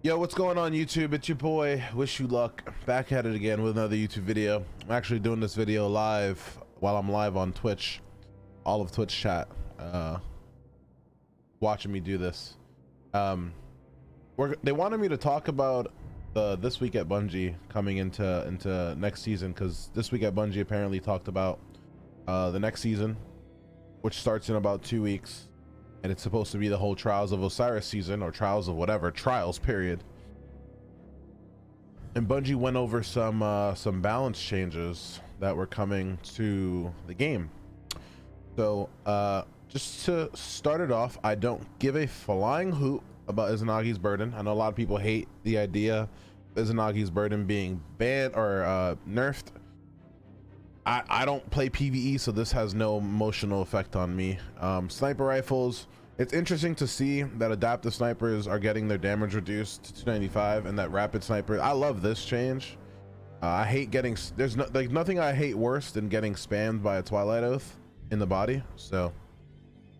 Yo, what's going on YouTube? It's your boy, Wish You Luck, back at it again with another YouTube video. I'm actually doing this video live while I'm live on Twitch. All of Twitch chat watching me do this. They wanted me to talk about this week at Bungie coming into next season, because this week at Bungie apparently talked about the next season, which starts in about 2 weeks. And it's supposed to be the whole Trials of Osiris season, or Trials of whatever, Trials period. And Bungie went over some balance changes that were coming to the game. So just to start it off, I don't give a flying hoot about Izanagi's Burden. I know a lot of people hate the idea of Izanagi's Burden being banned or nerfed. I don't play PvE, so this has no emotional effect on me. Sniper rifles, it's interesting to see that adaptive snipers are getting their damage reduced to 295, and that rapid sniper, I love this change. I hate getting, there's nothing I hate worse than getting spammed by a Twilight Oath in the body, so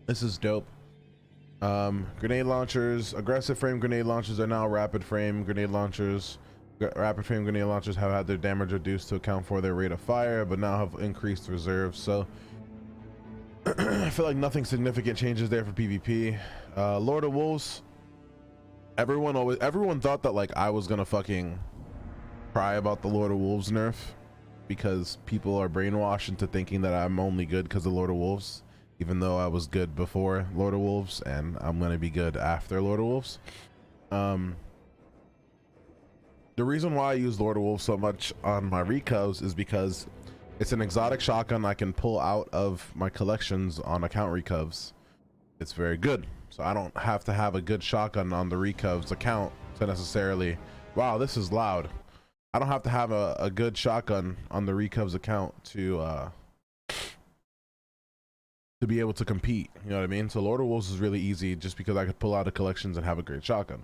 this is dope. Grenade launchers, aggressive frame grenade launchers are now rapid frame grenade launchers. Rapid frame grenade launchers have had their damage reduced to account for their rate of fire, but now have increased reserves. So I feel like nothing significant changes there for PvP. Lord of Wolves, everyone thought that like I was gonna fucking cry about the Lord of Wolves nerf, because people are brainwashed into thinking that I'm only good because of Lord of Wolves, even though I was good before Lord of Wolves and I'm gonna be good after Lord of Wolves. The reason why I use Lord of Wolves so much on my recos is because it's an exotic shotgun I can pull out of my collections on account recovs. It's very good, so I don't have to have a good shotgun on the recovs account to necessarily, wow, this is loud. I don't have to have a good shotgun on the recovs account to be able to compete, you know what I mean? So Lord of Wolves is really easy just because I could pull out of collections and have a great shotgun.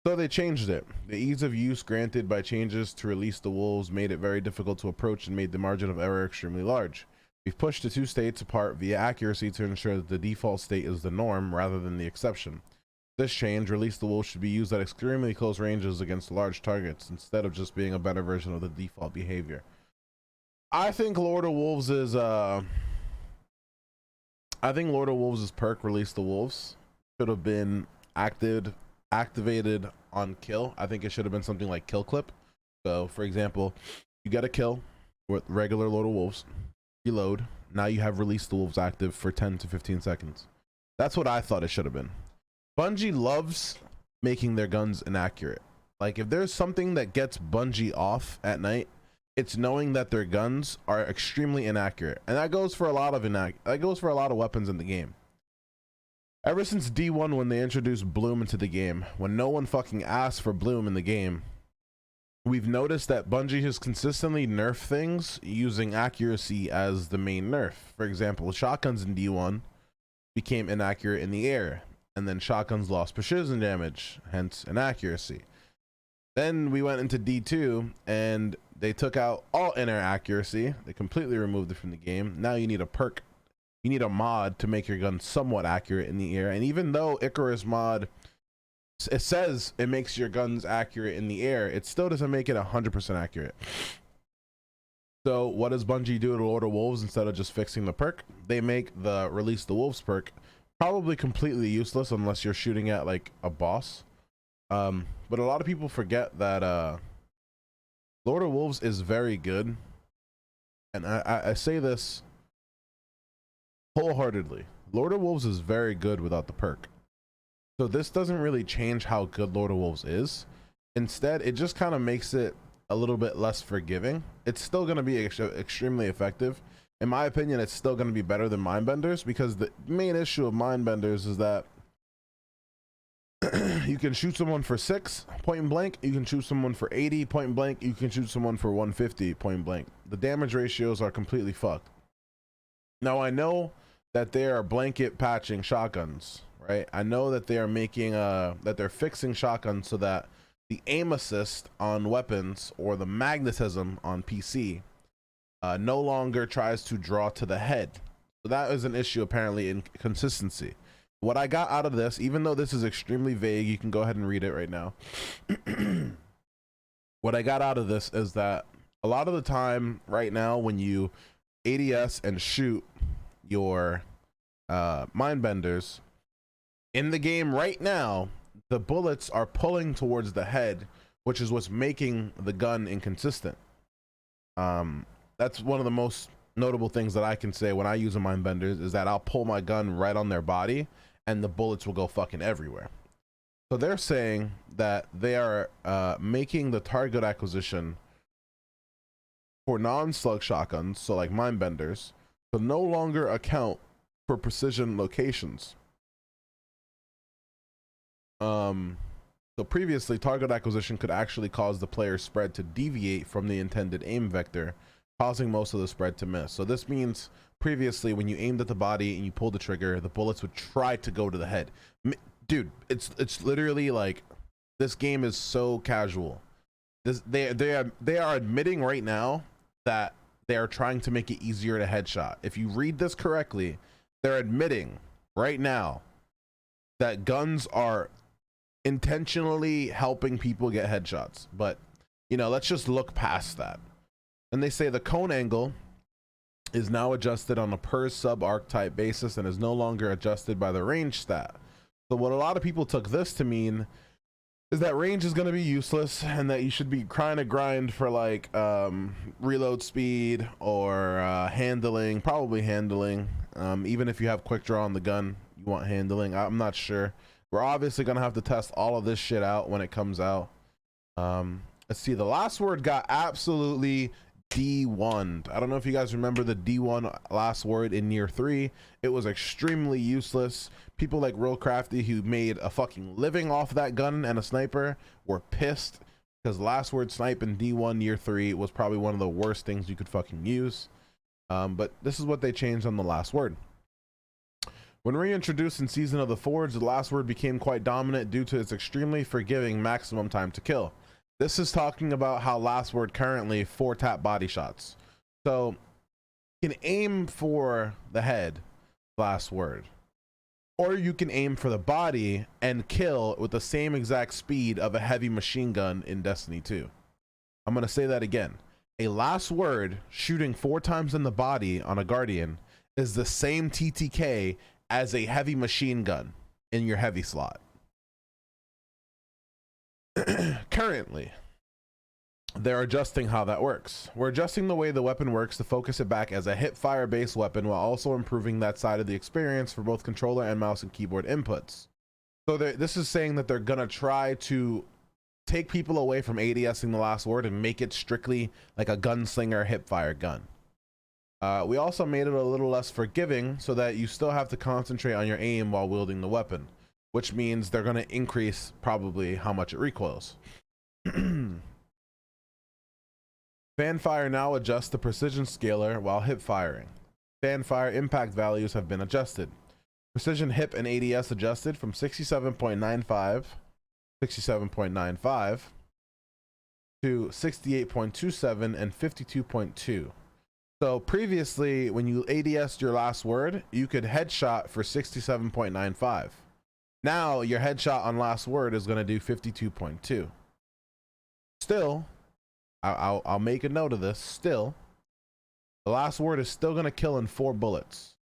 So they changed it. The ease of use granted by changes to release the wolves made it very difficult to approach and made the margin of error extremely large. We've pushed the two states apart via accuracy to ensure that the default state is the norm rather than the exception. This change, release the wolves, should be used at extremely close ranges against large targets instead of just being a better version of the default behavior. I think Lord of Wolves is perk, release the wolves, should have been activated on kill. I think it should have been something like kill clip. So for example, you get a kill with regular Lord of Wolves, reload, now you have release the wolves active for 10 to 15 seconds. That's what I thought it should have been. Bungie loves making their guns inaccurate. Like, if there's something that gets Bungie off at night, it's knowing that their guns are extremely inaccurate, and that goes for a lot of weapons in the game. Ever since D1, when they introduced Bloom into the game, when no one fucking asked for Bloom in the game, we've noticed that Bungie has consistently nerfed things using accuracy as the main nerf. For example, shotguns in D1 became inaccurate in the air, and then shotguns lost precision damage, hence inaccuracy. Then we went into D2 and they took out all inner accuracy. They completely removed it from the game. Now you need a perk. You need a mod to make your gun somewhat accurate in the air. And even though Icarus mod, it says it makes your guns accurate in the air, it still doesn't make it 100% accurate. So what does Bungie do to Lord of Wolves instead of just fixing the perk? They make the release the wolves perk probably completely useless unless you're shooting at like a boss. But a lot of people forget that Lord of Wolves is very good. And I say this wholeheartedly. Lord of Wolves is very good without the perk. So this doesn't really change how good Lord of Wolves is. Instead, it just kind of makes it a little bit less forgiving. It's still going to be extremely effective. In my opinion, it's still going to be better than Mindbenders, because the main issue of Mindbenders is that you can shoot someone for 6 point blank, you can shoot someone for 80 point blank, you can shoot someone for 150 point blank. The damage ratios are completely fucked. Now I know that they are blanket patching shotguns, right? I know that they are making that they're fixing shotguns so that the aim assist on weapons or the magnetism on PC no longer tries to draw to the head. So that is an issue apparently in consistency. what I got out of this, even though this is extremely vague, you can go ahead and read it right now. What I got out of this is that a lot of the time right now when you ADS and shoot your mind benders in the game right now, the bullets are pulling towards the head, which is what's making the gun inconsistent. That's one of the most notable things that I can say when I use a mind benders is that I'll pull my gun right on their body and the bullets will go fucking everywhere. So they're saying that they are making the target acquisition for non-slug shotguns, so like mind benders, to no longer account for precision locations. So previously, target acquisition could actually cause the player's spread to deviate from the intended aim vector, causing most of the spread to miss. So this means previously when you aimed at the body and you pulled the trigger, the bullets would try to go to the head. Dude, it's literally like, this game is so casual. They are admitting right now that they are trying to make it easier to headshot. If you read this correctly, they're admitting right now that guns are intentionally helping people get headshots. But you know, let's just look past that. And they say the cone angle is now adjusted on a per sub archetype basis and is no longer adjusted by the range stat. So what a lot of people took this to mean is that range is going to be useless and that you should be trying to grind for like reload speed or handling, probably handling. Even if you have quick draw on the gun, you want handling. I'm not sure. We're obviously going to have to test all of this shit out when it comes out. Let's see, the last word got absolutely D1'd. I don't know if you guys remember the D1 last word in year 3. It was extremely useless. People like Real Crafty, who made a fucking living off that gun and a sniper, were pissed because last word snipe in D1 year 3 was probably one of the worst things you could fucking use. But this is what they changed on the last word. When reintroduced in Season of the Forge, the last word became quite dominant due to its extremely forgiving maximum time to kill. This is talking about how last word currently 4-tap body shots. So you can aim for the head, last word, or you can aim for the body and kill with the same exact speed of a heavy machine gun in Destiny 2. I'm going to say that again. A last word shooting 4 times in the body on a Guardian is the same TTK as a heavy machine gun in your heavy slot. Currently, they're adjusting how that works. We're adjusting the way the weapon works to focus it back as a hip fire based weapon while also improving that side of the experience for both controller and mouse and keyboard inputs. So this is saying that they're gonna try to take people away from ADSing the last word and make it strictly like a gunslinger hip fire gun. We also made it a little less forgiving so that you still have to concentrate on your aim while wielding the weapon, which means they're going to increase probably how much it recoils. Fanfire now adjusts the precision scaler while hip firing. Fanfire impact values have been adjusted. Precision hip and ADS adjusted from 67.95 to 68.27 and 52.2. So previously, when you ADS'd your last word, you could headshot for 67.95. Now your headshot on last word is going to do 52.2. Still, I'll make a note of this. Still, the last word is still going to kill in 4 bullets.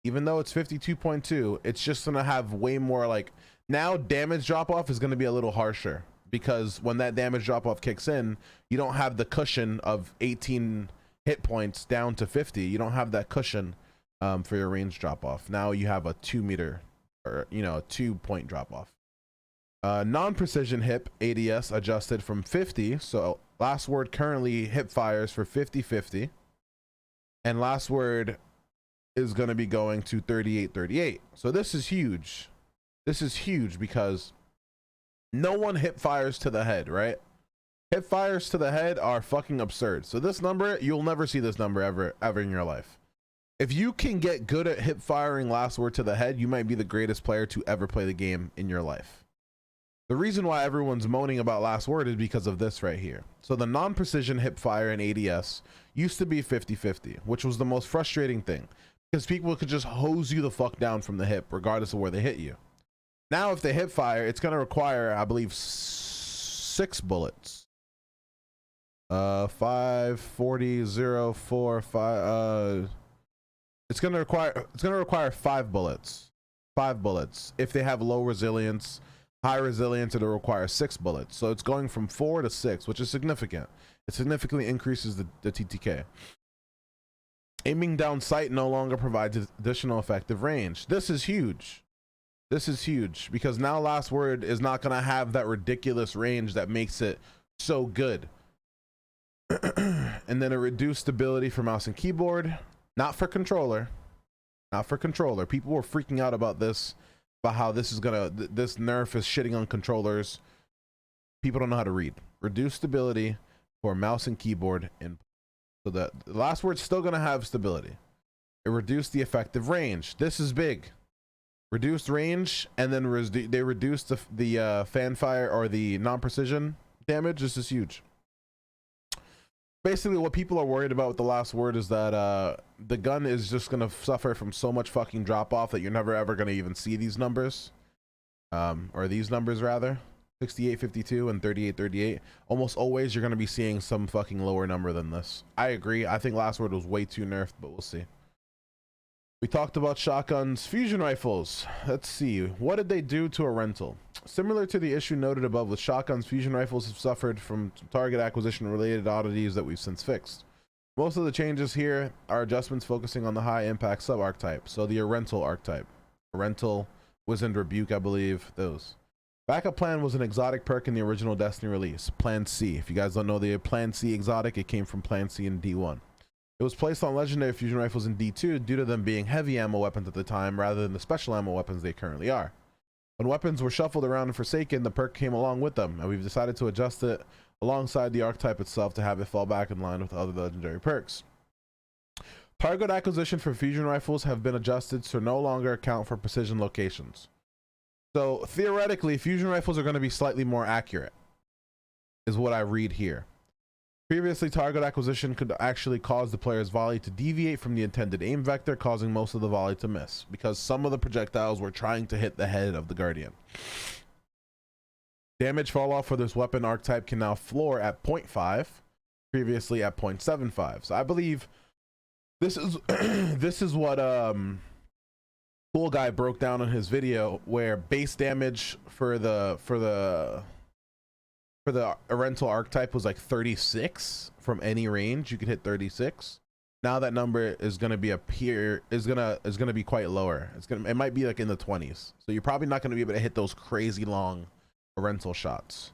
Even though it's 52.2, it's just going to have way more, like, now damage drop off is going to be a little harsher because when that damage drop off kicks in, you don't have the cushion of 18 hit points down to 50. You don't have that cushion for your range drop off. Now you have a 2 meter or, you know, a 2-point drop off. Non-precision hip ADS adjusted from 50. So last word currently hip fires for 50-50, and last word is going to be going to 38-38. So this is huge. This is huge because no one hip fires to the head, right? Hip fires to the head are fucking absurd. So this number, you'll never see this number ever in your life. If you can get good at hip firing last word to the head, you might be the greatest player to ever play the game in your life. The reason why everyone's moaning about last word is because of this right here. So the non-precision hip fire in ADS used to be 50-50, which was the most frustrating thing because people could just hose you the fuck down from the hip regardless of where they hit you. Now if they hip fire, it's going to require, I believe, 6 bullets. 5 40 0 4 5 it's going to require 5 bullets. 5 bullets. If they have low resilience, high resilience, it'll require 6 bullets. So it's going from 4 to 6, which is significant. It significantly increases the TTK. Aiming down sight no longer provides additional effective range. This is huge. This is huge because now Last Word is not going to have that ridiculous range that makes it so good. And then a reduced stability for mouse and keyboard. Not for controller. Not for controller. People were freaking out about this, about how this is this nerf is shitting on controllers. People don't know how to read. Reduced stability for mouse and keyboard input. So the Last Word's still gonna have stability. It reduced the effective range. This is big. Reduced range, and then they reduced the fan fire or the non-precision damage. This is huge. Basically, what people are worried about with the Last Word is that the gun is just gonna suffer from so much fucking drop off that you're never ever gonna even see these numbers, or these numbers rather. 6852 and 3838. Almost always you're gonna be seeing some fucking lower number than this. I agree. I think Last Word was way too nerfed, but we'll see. We talked about shotguns, fusion rifles. Let's see. What did they do to a rental? Similar to the issue noted above with shotguns, fusion rifles have suffered from target acquisition related oddities that we've since fixed. Most of the changes here are adjustments focusing on the high impact sub archetype. So the rental archetype. Rental, Wizened Rebuke, I believe, those. Backup Plan was an exotic perk in the original Destiny release. Plan C. If you guys don't know the Plan C exotic, it came from Plan C in D1. It was placed on legendary fusion rifles in D2 due to them being heavy ammo weapons at the time rather than the special ammo weapons they currently are. When weapons were shuffled around and Forsaken, the perk came along with them, and we've decided to adjust it alongside the archetype itself to have it fall back in line with other legendary perks. Target acquisition for fusion rifles have been adjusted to no longer account for precision locations. So theoretically, fusion rifles are going to be slightly more accurate, is what I read here. Previously, target acquisition could actually cause the player's volley to deviate from the intended aim vector, causing most of the volley to miss, because some of the projectiles were trying to hit the head of the Guardian. Damage fall off for this weapon archetype can now floor at 0.5, previously at 0.75. So I believe this is this is what Cool Guy broke down in his video, where base damage for the rental archetype was like 36 from any range. You could hit 36. Now that number is going to be is going to be quite lower. It might be like in the 20s. So you're probably not going to be able to hit those crazy long rental shots.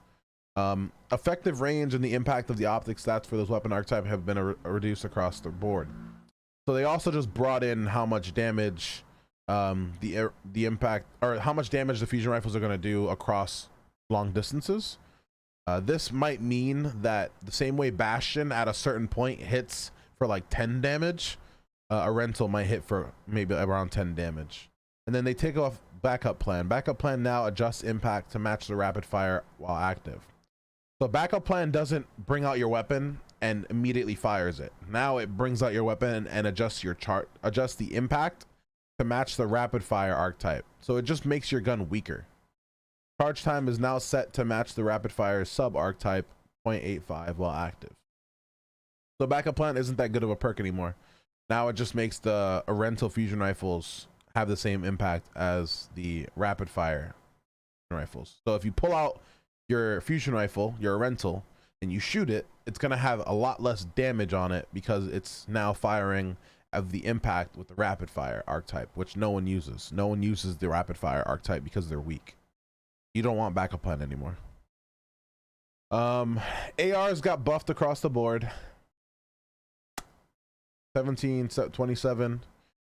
Effective range and the impact of the optic stats for those weapon archetype have been reduced across the board. So they also just brought in how much damage the impact, or how much damage the fusion rifles are going to do across long distances. This might mean that the same way Bastion at a certain point hits for like 10 damage, a rental might hit for maybe around 10 damage. And then they take off Backup Plan. Backup Plan now adjusts impact to match the rapid fire while active. So Backup Plan doesn't bring out your weapon and immediately fires it. Now it brings out your weapon and adjusts the impact to match the rapid fire archetype. So it just makes your gun weaker. Charge time is now set to match the rapid fire sub archetype 0.85 while active. So Backup Plan isn't that good of a perk anymore. Now it just makes the rental fusion rifles have the same impact as the rapid fire rifles. So if you pull out your fusion rifle, your rental, and you shoot it, it's going to have a lot less damage on it because it's now firing of the impact with the rapid fire archetype, which no one uses. No one uses the rapid fire archetype because they're weak. You don't want Backup Plan anymore. ARs got buffed across the board. 1727,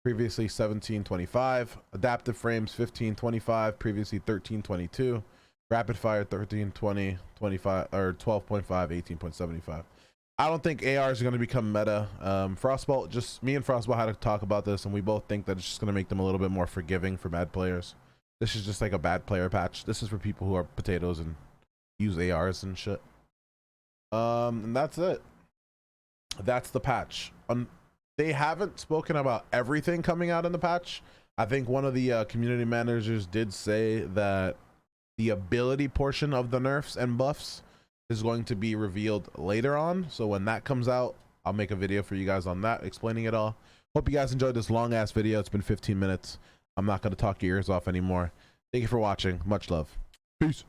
previously 1725. Adaptive frames 1525, previously 1322. Rapid fire 1320, 25 or 12.5, 18.75. I don't think ARs are going to become meta. Frostbolt, just me and Frostbolt had to talk about this, and we both think that it's just going to make them a little bit more forgiving for bad players. This is just like a bad player patch. This is for people who are potatoes and use ARs and shit. And that's it. That's the patch. they haven't spoken about everything coming out in the patch. I think one of the community managers did say that the ability portion of the nerfs and buffs is going to be revealed later on. So when that comes out, I'll make a video for you guys on that, explaining it all. Hope you guys enjoyed this long ass video. It's been 15 minutes. I'm not going to talk your ears off anymore. Thank you for watching. Much love. Peace.